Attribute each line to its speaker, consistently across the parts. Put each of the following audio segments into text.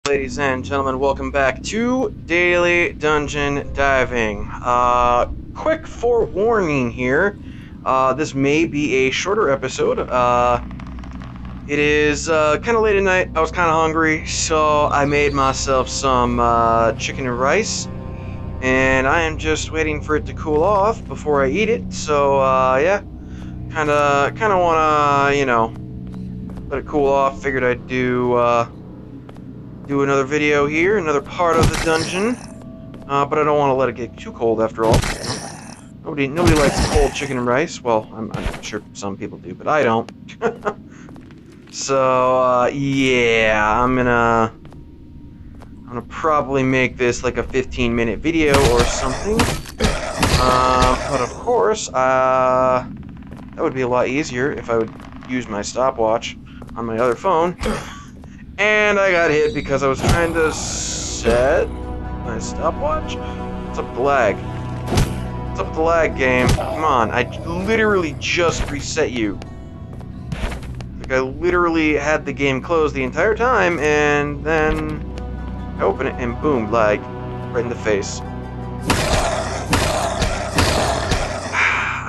Speaker 1: Ladies and gentlemen, welcome back to Daily Dungeon Diving. Quick forewarning here. This may be a shorter episode. It is kind of late at night. I was kind of hungry, so I made myself some chicken and rice, and I am just waiting for it to cool off before I eat it. So yeah, kind of wanna, let it cool off. Figured I'd do another video here, another part of the dungeon, but I don't want to let it get too cold after all. Nobody likes cold chicken and rice. Well, I'm sure some people do, but I don't. So yeah, I'm gonna probably make this like a 15-minute video or something. But of course, that would be a lot easier if I would use my stopwatch on my other phone. And I got hit because I was trying to set my stopwatch. What's up with the lag? What's up with the lag, game? Come on, I literally just reset you. Like, I literally had the game closed the entire time, and then I open it, and boom, lag. Right in the face.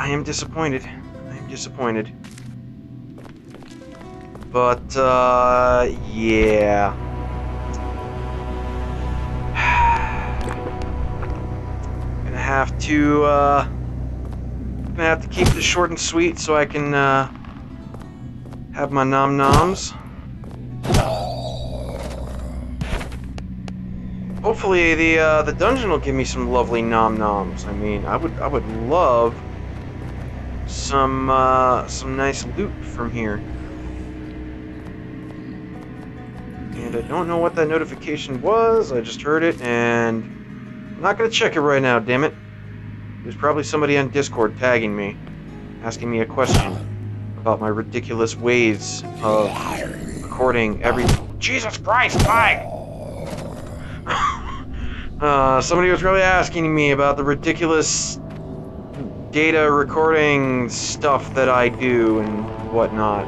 Speaker 1: I am disappointed. But, yeah. Gonna have to keep this short and sweet so I can, have my nom-noms. Hopefully the dungeon will give me some lovely nom-noms. I mean, I would love some nice loot from here. And I don't know what that notification was. I just heard it, and I'm not gonna check it right now, damn it. There's probably somebody on Discord tagging me, asking me a question about my ridiculous ways of recording every... Jesus Christ, Mike! Somebody was probably asking me about the ridiculous data recording stuff that I do and whatnot.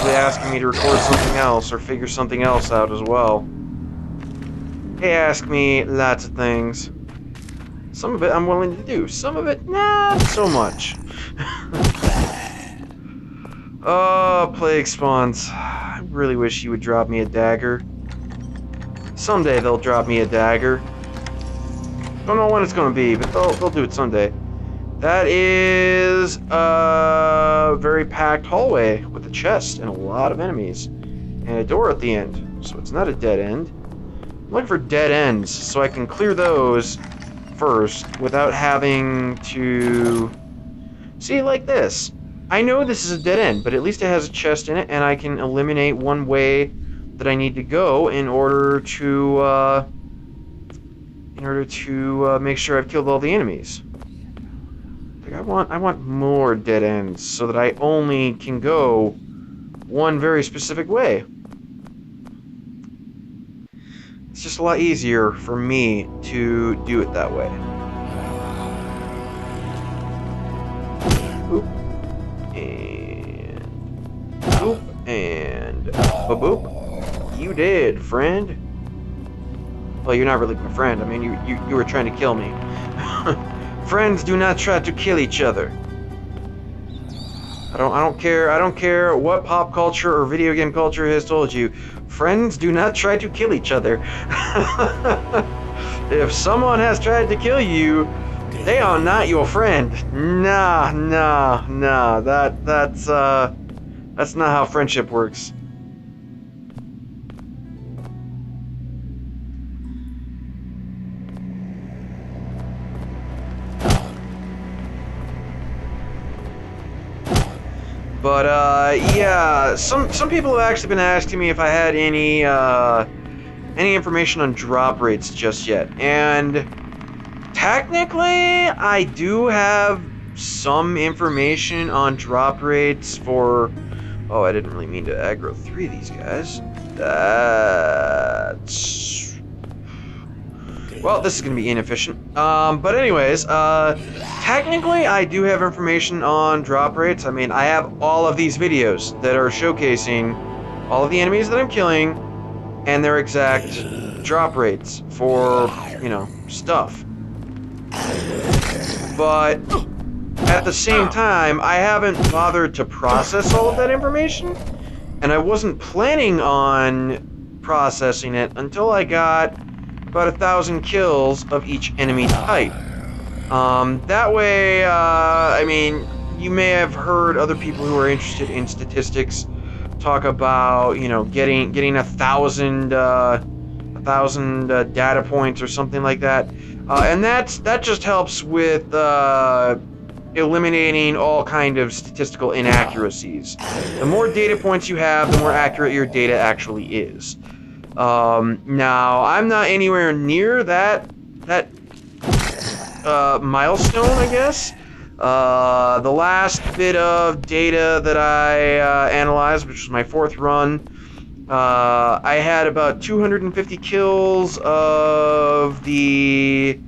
Speaker 1: Asking me to record something else or figure something else out as well. They ask me lots of things. Some of it I'm willing to do. Some of it, not so much. Oh, plague spawns. I really wish you would drop me a dagger. Someday they'll drop me a dagger. Don't know when it's gonna be, but they'll do it someday. That is a very packed hallway with a chest and a lot of enemies. And a door at the end, so it's not a dead end. I'm looking for dead ends so I can clear those first without having to... See, like this. I know this is a dead end, but at least it has a chest in it, and I can eliminate one way that I need to go in order to make sure I've killed all the enemies. I want more dead ends so that I only can go one very specific way. It's just a lot easier for me to do it that way. Boop. And boop. And ba-boop. You did, friend. Well, you're not really my friend. I mean, you were trying to kill me. Friends do not try to kill each other. I don't care what pop culture or video game culture has told you. Friends do not try to kill each other. If someone has tried to kill you, they are not your friend. Nah. That's not how friendship works. But, yeah, some people have actually been asking me if I had any information on drop rates just yet. And technically, I do have some information on drop rates for... Oh, I didn't really mean to aggro 3 of these guys. That's... Well, this is going to be inefficient. But anyways, technically, I do have information on drop rates. I mean, I have all of these videos that are showcasing all of the enemies that I'm killing and their exact drop rates for, you know, stuff. But at the same time, I haven't bothered to process all of that information, and I wasn't planning on processing it until I got about 1,000 kills of each enemy type. That way, I mean, you may have heard other people who are interested in statistics talk about, you know, getting 1,000 data points or something like that, and that just helps with eliminating all kind of statistical inaccuracies. The more data points you have, the more accurate your data actually is. Now, I'm not anywhere near that milestone, I guess. The last bit of data that I analyzed, which was my 4th run, I had about 250 kills of the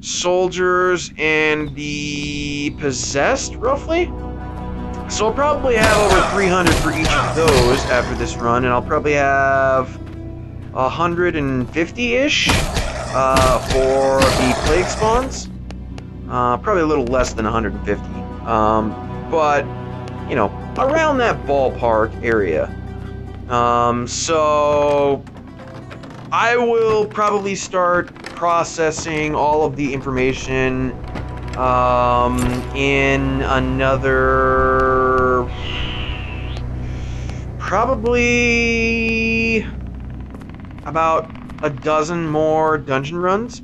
Speaker 1: soldiers and the possessed, roughly. So I'll probably have over 300 for each of those after this run, and I'll probably have 150-ish for the plague spawns. Probably a little less than 150. But, you know, around that ballpark area. So I will probably start processing all of the information in another probably about a dozen more dungeon runs.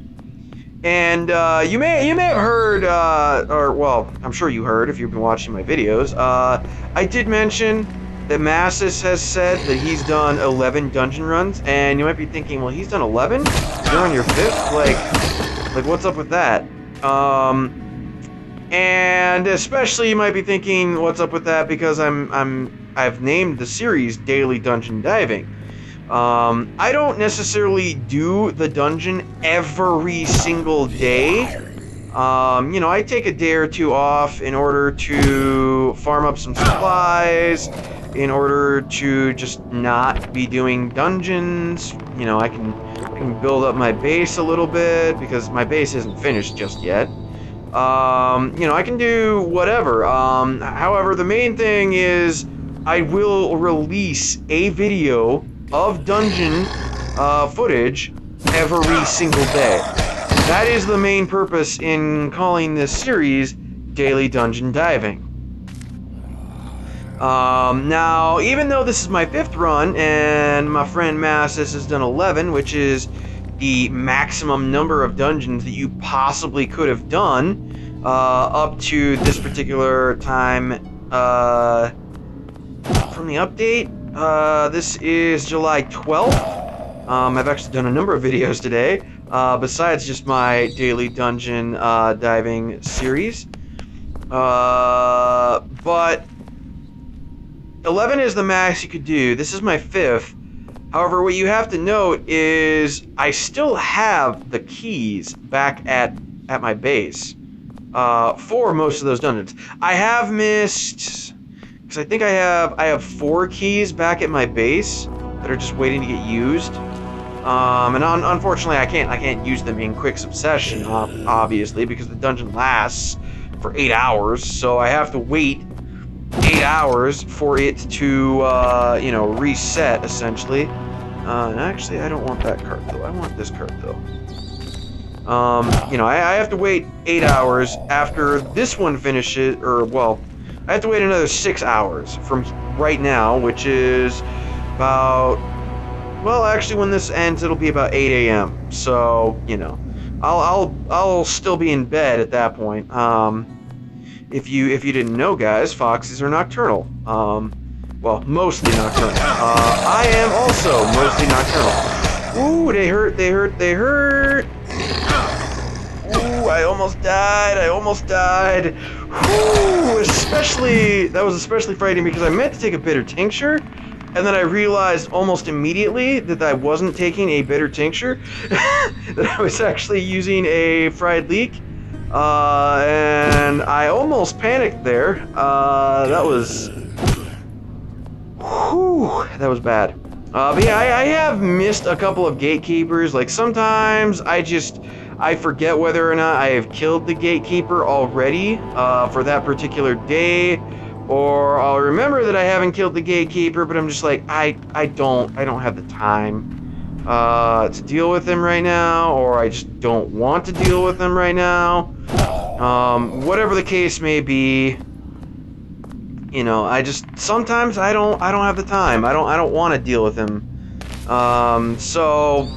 Speaker 1: And you may have heard, or well, I'm sure you heard if you've been watching my videos. I did mention that Massis has said that he's done 11 dungeon runs, and you might be thinking, well, he's done 11? You're on your 5th? Like what's up with that? And especially you might be thinking, what's up with that? Because I've named the series Daily Dungeon Diving. I don't necessarily do the dungeon every single day. You know, I take a day or two off in order to farm up some supplies, in order to just not be doing dungeons. You know, I can build up my base a little bit, because my base isn't finished just yet. You know, I can do whatever. However, the main thing is I will release a video of dungeon footage every single day. That is the main purpose in calling this series Daily Dungeon Diving. Now, even though this is my 5th run, and my friend Massis has done 11, which is the maximum number of dungeons that you possibly could have done up to this particular time from the update. This is July 12th. I've actually done a number of videos today, besides just my daily dungeon diving series. But 11 is the max you could do. This is my 5th. However, what you have to note is I still have the keys back at my base for most of those dungeons. I have missed, because I think I have 4 keys back at my base that are just waiting to get used. And unfortunately, I can't use them in quick succession, obviously, because the dungeon lasts for 8 hours. So I have to wait 8 hours for it to, you know, reset, essentially. And actually, I don't want that card, though. I want this card, though. You know, I have to wait 8 hours after this one finishes, or, well, I have to wait another 6 hours from right now, which is about, well, actually, when this ends, it'll be about 8 a.m. So, you know, I'll still be in bed at that point. If you didn't know, guys, foxes are nocturnal. Well, mostly nocturnal. I am also mostly nocturnal. Ooh, they hurt. Ooh, I almost died. Ooh, that was especially frightening because I meant to take a bitter tincture, and then I realized almost immediately that I wasn't taking a bitter tincture, that I was actually using a fried leek. And I almost panicked there. That was... Whew, that was bad. But yeah, I have missed a couple of gatekeepers. Like, sometimes I forget whether or not I have killed the gatekeeper already for that particular day, or I'll remember that I haven't killed the gatekeeper, but I'm just like, I don't have the time to deal with him right now, or I just don't want to deal with him right now. Whatever the case may be, you know, sometimes I don't have the time. I don't want to deal with him. So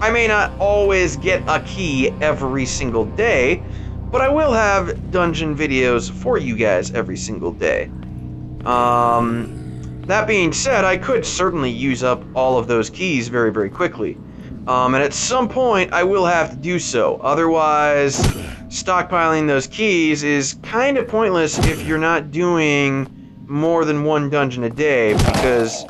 Speaker 1: I may not always get a key every single day, but I will have dungeon videos for you guys every single day. That being said, I could certainly use up all of those keys very, very quickly. And at some point, I will have to do so. Otherwise, stockpiling those keys is kind of pointless if you're not doing more than one dungeon a day, because,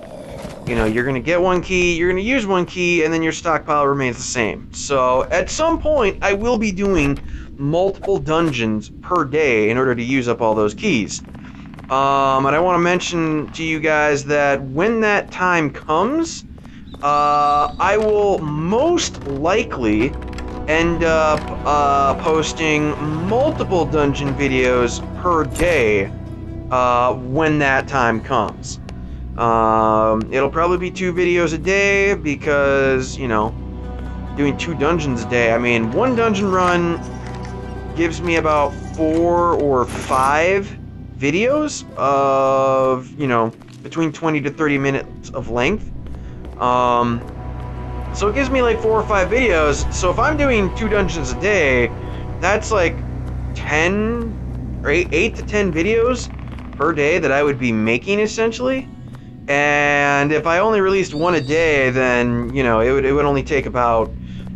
Speaker 1: you know, you're going to get one key, you're going to use one key, and then your stockpile remains the same. So, at some point, I will be doing multiple dungeons per day in order to use up all those keys. And I want to mention to you guys that when that time comes, I will most likely end up posting multiple dungeon videos per day when that time comes. It'll probably be 2 videos a day because, you know, doing 2 dungeons a day, I mean, one dungeon run gives me about 4 or 5 videos of, you know, between 20 to 30 minutes of length. So it gives me like 4 or 5 videos. So if I'm doing 2 dungeons a day, that's like 10 or 8 to 10 videos per day that I would be making, essentially. And if I only released one a day, then, you know, it would only take about,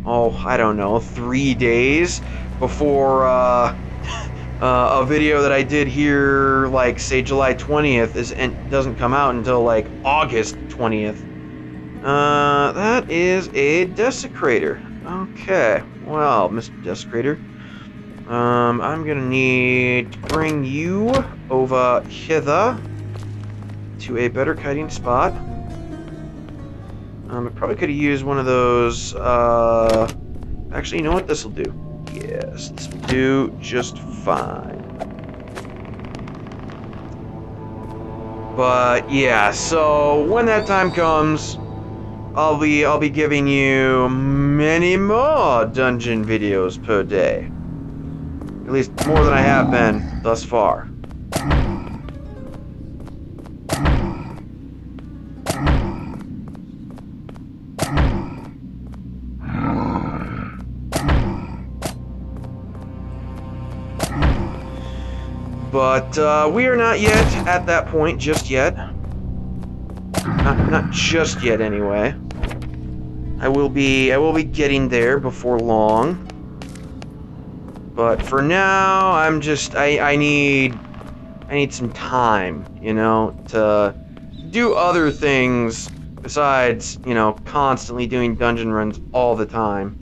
Speaker 1: I don't know, 3 days before a video that I did here, like, say, July 20th doesn't come out until, like, August 20th. That is a desecrator. Okay, well, Mr. Desecrator, I'm gonna need to bring you over hither to a better kiting spot. I probably could have used one of those, actually, you know what, this'll do. Yes, this will do just fine. But yeah, so when that time comes, I'll be giving you many more dungeon videos per day. At least more than I have been thus far. But we are not yet at that point just yet. Not just yet, anyway. I will be getting there before long. But for now, I need some time, you know, to do other things besides, you know, constantly doing dungeon runs all the time.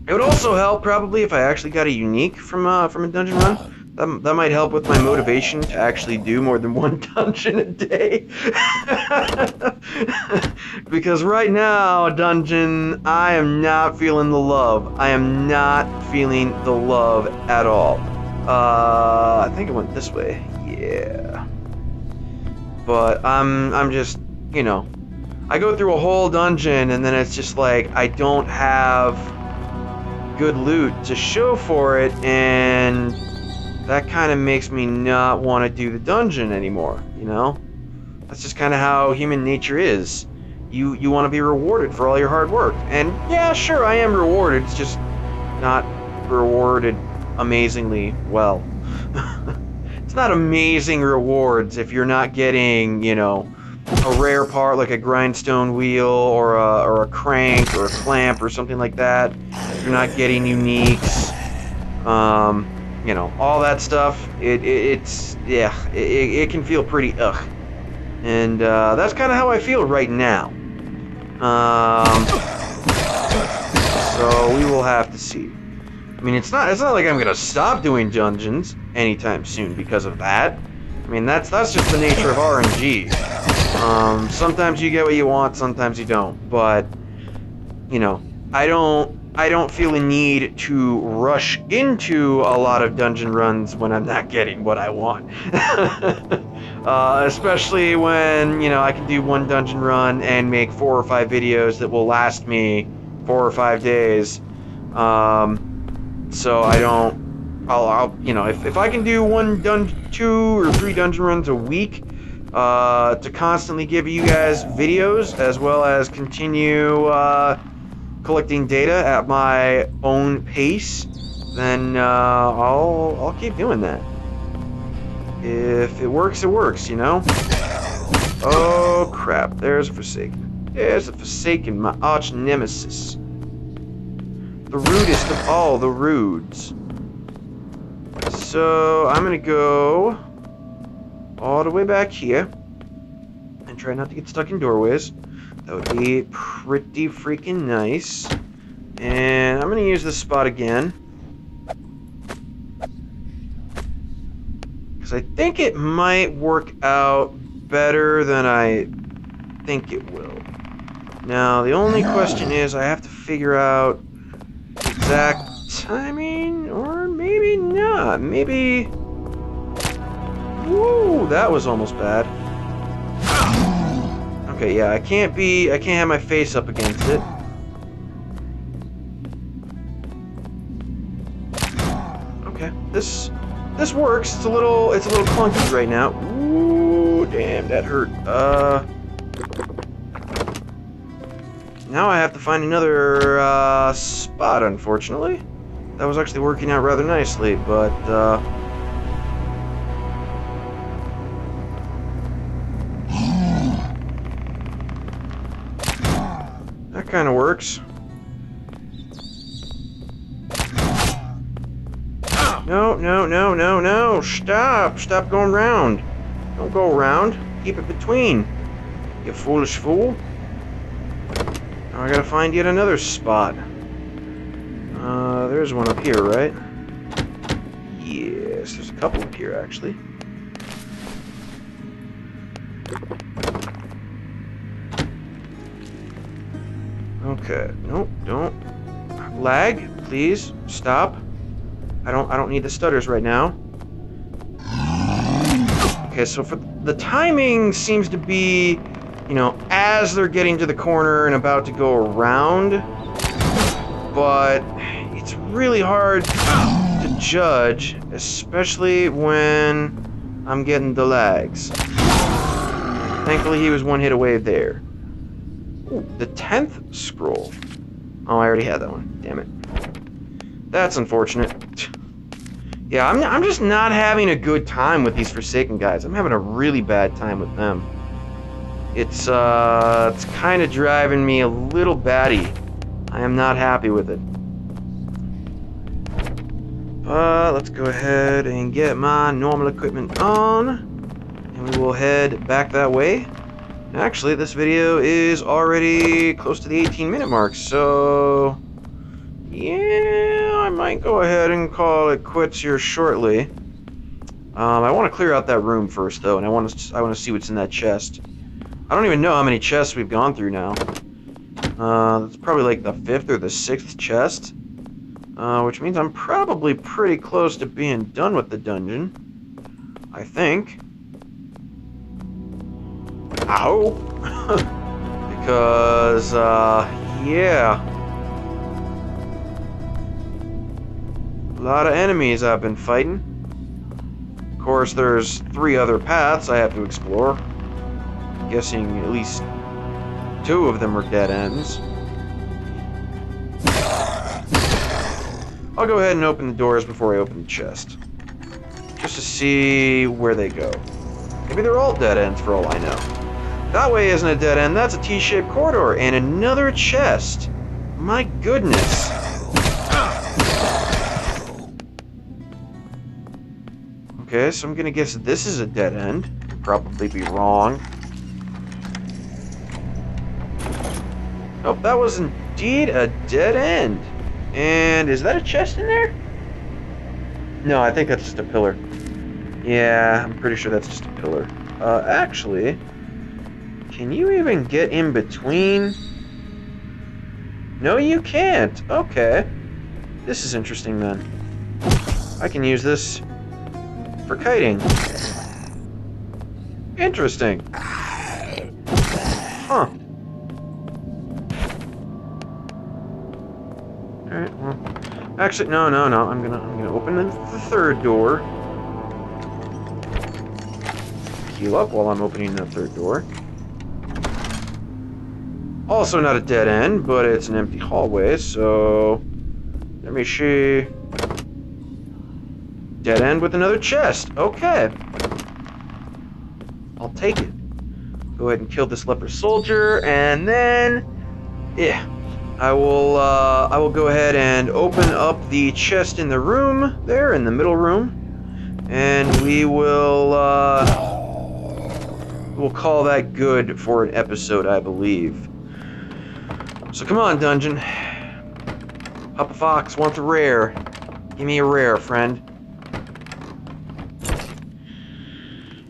Speaker 1: It would also help, probably, if I actually got a unique from a dungeon run. That might help with my motivation to actually do more than one dungeon a day. Because right now, dungeon, I am not feeling the love. I am not feeling the love at all. I think it went this way. Yeah. But I'm just, you know, I go through a whole dungeon and then it's just like I don't have good loot to show for it, and that kind of makes me not want to do the dungeon anymore, you know? That's just kind of how human nature is. You want to be rewarded for all your hard work. And yeah, sure, I am rewarded. It's just not rewarded amazingly well. It's not amazing rewards if you're not getting, you know, a rare part like a grindstone wheel or a crank or a clamp or something like that. If you're not getting uniques, you know, all that stuff. It can feel pretty ugh, and that's kind of how I feel right now. So we will have to see. I mean, it's not like I'm gonna stop doing dungeons anytime soon because of that. I mean, that's just the nature of RNG. Sometimes you get what you want, sometimes you don't. But, you know, I don't feel a need to rush into a lot of dungeon runs when I'm not getting what I want. Especially when, you know, I can do one dungeon run and make 4 or 5 videos that will last me 4 or 5 days. So I'll you know, if I can do 2 or 3 dungeon runs a week, to constantly give you guys videos as well as continue, collecting data at my own pace, then I'll keep doing that. If it works, it works, you know? Oh crap, there's a Forsaken. There's a Forsaken, my arch nemesis. The rudest of all the rudes. So I'm gonna go all the way back here and try not to get stuck in doorways. That would be pretty freaking nice. And I'm gonna use this spot again, because I think it might work out better than I think it will. Now, the only question is I have to figure out exact timing, or maybe not. Maybe... Woo, that was almost bad. Okay, yeah, I can't have my face up against it. Okay, this works. It's a little clunky right now. Ooh, damn, that hurt. Now I have to find another spot, unfortunately. That was actually working out rather nicely, but that kind of works. No, no, no, no, no! Stop! Stop going round! Don't go around. Keep it between. You foolish fool. Now I gotta find yet another spot. There's one up here, right? Yes, there's a couple up here, actually. Okay, nope, don't. Lag, please, stop. I don't need the stutters right now. Okay, so for the timing seems to be, you know, as they're getting to the corner and about to go around, but it's really hard to judge, especially when I'm getting the lags. Thankfully, he was one hit away there. Ooh, the 10th scroll. Oh, I already had that one. Damn it. That's unfortunate. Yeah, I'm just not having a good time with these Forsaken guys. I'm having a really bad time with them. It's kind of driving me a little batty. I am not happy with it. But let's go ahead and get my normal equipment on, and we will head back that way. Actually, this video is already close to the 18-minute mark, so yeah, I might go ahead and call it quits here shortly. I want to clear out that room first, though, and I want to see what's in that chest. I don't even know how many chests we've gone through now. It's probably like the 5th or the 6th chest, which means I'm probably pretty close to being done with the dungeon. I think. I hope. Because, yeah. A lot of enemies I've been fighting. Of course, there's 3 other paths I have to explore. I'm guessing at least 2 of them are dead ends. I'll go ahead and open the doors before I open the chest, just to see where they go. Maybe they're all dead ends for all I know. That way isn't a dead end, that's a T-shaped corridor, and another chest. My goodness. Okay, so I'm gonna guess this is a dead end. Could probably be wrong. Nope, that was indeed a dead end. And is that a chest in there? No, I think that's just a pillar. Yeah, I'm pretty sure that's just a pillar. Actually, can you even get in between? No, you can't. Okay. This is interesting then. I can use this for kiting. Interesting. Huh. Alright, well. Actually, no. I'm gonna open the third door. Heal up while I'm opening the third door. Also not a dead end, but it's an empty hallway, so let me see. Dead end with another chest. Okay. I'll take it. Go ahead and kill this leper soldier, and then yeah. I will go ahead and open up the chest in the room there, in the middle room. And we'll call that good for an episode, I believe. So come on, dungeon. Papa Fox wants a rare. Give me a rare, friend.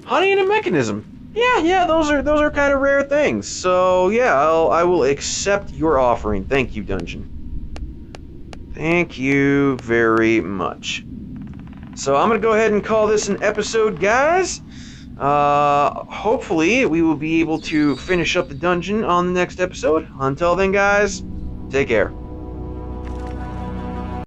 Speaker 1: Honey and a mechanism. Yeah, those are kind of rare things. So yeah, I will accept your offering. Thank you, dungeon. Thank you very much. So I'm gonna go ahead and call this an episode, guys. Hopefully we will be able to finish up the dungeon on the next episode. Until then, guys, take care.